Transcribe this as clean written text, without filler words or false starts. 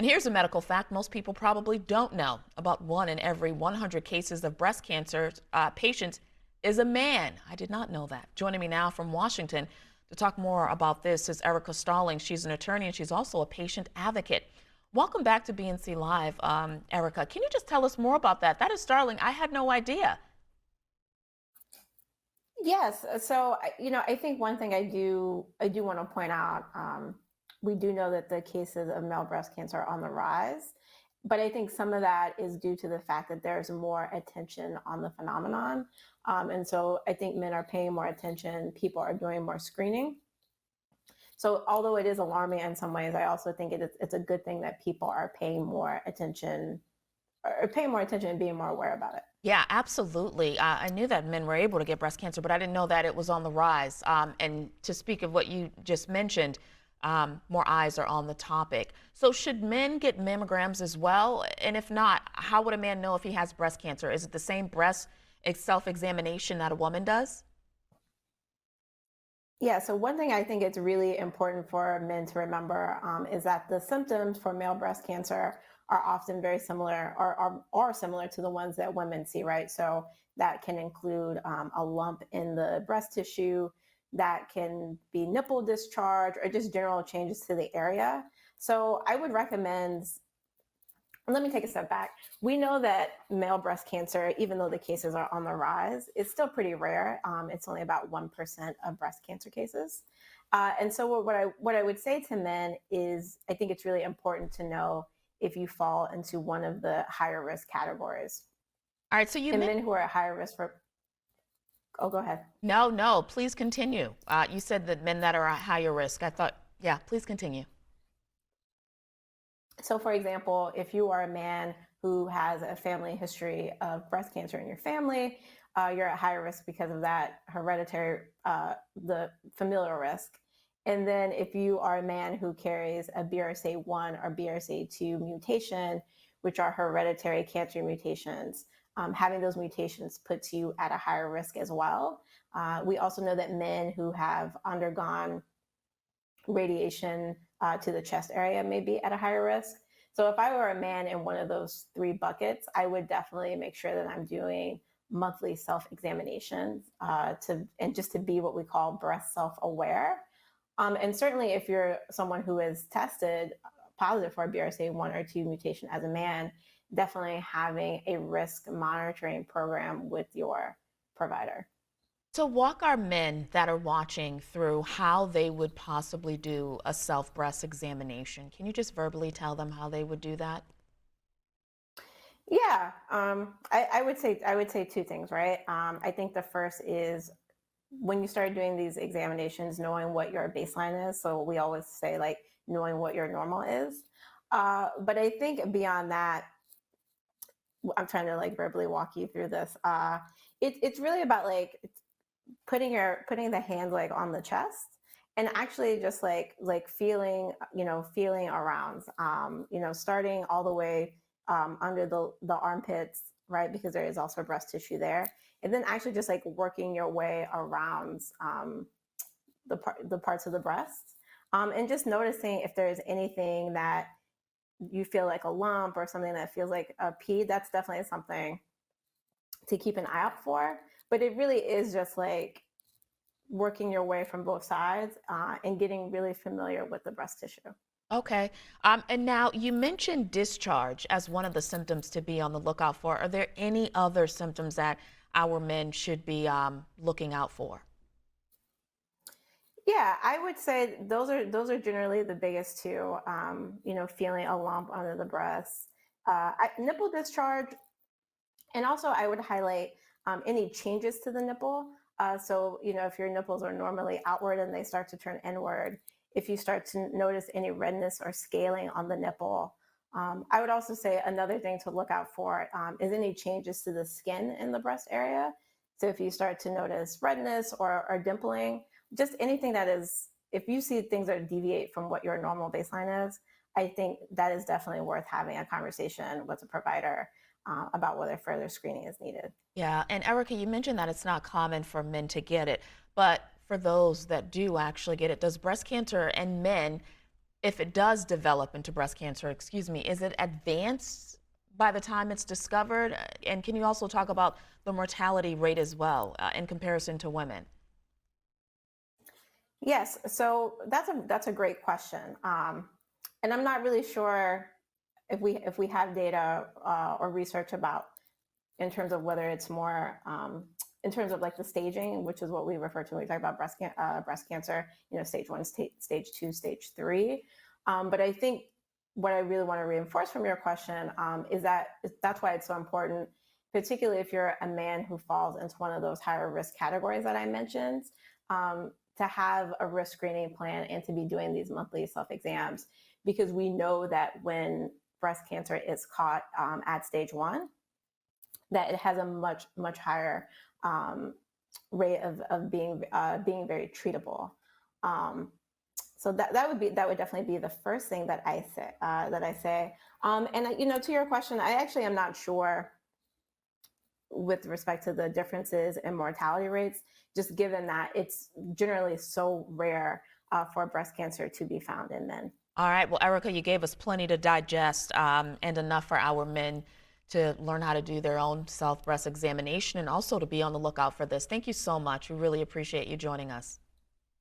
And here's a medical fact most people probably don't know. About 1 in every 100 cases of breast cancer patients is a man. I did not know that. Joining me now from Washington to talk more about this is Erica Starling. She's an attorney and she's also a patient advocate. Welcome back to BNC Live, Erica. Can you just tell us more about that? That is startling. I had no idea. Yes. So, I think one thing I do want to point out, we do know that the cases of male breast cancer are on the rise, but I think some of that is due to the fact that there's more attention on the phenomenon. And so I think men are paying more attention, people are doing more screening. So although it is alarming in some ways, I also think it's a good thing that people are paying more attention or paying more attention and being more aware about it. Yeah, absolutely. I knew that men were able to get breast cancer, but I didn't know that it was on the rise. And to speak of what you just mentioned, more eyes are on the topic. So, should men get mammograms as well? And if not, how would a man know if he has breast cancer? Is it the same breast self-examination that a woman does? Yeah, so one thing I think it's really important for men to remember is that the symptoms for male breast cancer are often very similar or similar to the ones that women see, right? So that can include a lump in the breast tissue, that can be nipple discharge, or just general changes to the area. So I would recommend, let me take a step back. We know that male breast cancer, even though the cases are on the rise, is still pretty rare. It's only about 1% of breast cancer cases. And so what I would say to men is I think it's really important to know if you fall into one of the higher risk categories. All right, so you And mentioned. men who are at higher risk for, oh, go ahead. No, no, please continue. You said that men that are at higher risk. I thought, yeah, please continue. So, for example, if you are a man who has a family history of breast cancer in your family, you're at higher risk because of that hereditary, the familial risk. And then if you are a man who carries a BRCA1 or BRCA2 mutation, which are hereditary cancer mutations, having those mutations puts you at a higher risk as well. We also know that men who have undergone radiation to the chest area may be at a higher risk. So if I were a man in one of those three buckets, I would definitely make sure that I'm doing monthly self-examinations and just to be what we call breast self-aware. And certainly if you're someone who is tested positive for a BRCA1 or 2 mutation as a man, definitely having a risk monitoring program with your provider. So walk our men that are watching through how they would possibly do a self breast examination. Can you just verbally tell them how they would do that? Yeah, I would say two things, right? I think the first is when you start doing these examinations, knowing what your baseline is. So we always say like knowing what your normal is. But I think beyond that, I'm trying to like verbally walk you through this. It's really about like putting the hands like on the chest and actually just like feeling feeling around starting all the way under the armpits, right, because there is also breast tissue there, and then actually just like working your way around the parts of the breast, and just noticing if there's anything that you feel like a lump or something that feels like a pee. That's definitely something to keep an eye out for, but it really is just like working your way from both sides and getting really familiar with the breast tissue. Okay. And now you mentioned discharge as one of the symptoms to be on the lookout for. Are there any other symptoms that our men should be looking out for? Yeah, I would say those are generally the biggest two. Feeling a lump under the breast, nipple discharge, and also I would highlight any changes to the nipple. So if your nipples are normally outward and they start to turn inward, if you start to notice any redness or scaling on the nipple. I would also say another thing to look out for is any changes to the skin in the breast area. So if you start to notice redness or dimpling, just anything that is, if you see things that deviate from what your normal baseline is, I think that is definitely worth having a conversation with a provider about whether further screening is needed. Yeah. And Erica, you mentioned that it's not common for men to get it, but for those that do actually get it, does breast cancer and men if it does develop into breast cancer, excuse me, is it advanced by the time it's discovered? And can you also talk about the mortality rate as well in comparison to women? Yes, so that's a great question, and I'm not really sure if we have data or research about in terms of whether it's more in terms of like the staging, which is what we refer to when we talk about breast cancer, stage one, stage two, stage three. But I think what I really want to reinforce from your question is that that's why it's so important, particularly if you're a man who falls into one of those higher risk categories that I mentioned, to have a risk screening plan and to be doing these monthly self exams, because we know that when breast cancer is caught at stage one, that it has a much higher rate of being very treatable. Um, so that would definitely be the first thing that I say. And to your question, I actually am not sure with respect to the differences in mortality rates, just given that it's generally so rare for breast cancer to be found in men. All right. Well, Erica, you gave us plenty to digest and enough for our men to learn how to do their own self breast examination and also to be on the lookout for this. Thank you so much. We really appreciate you joining us.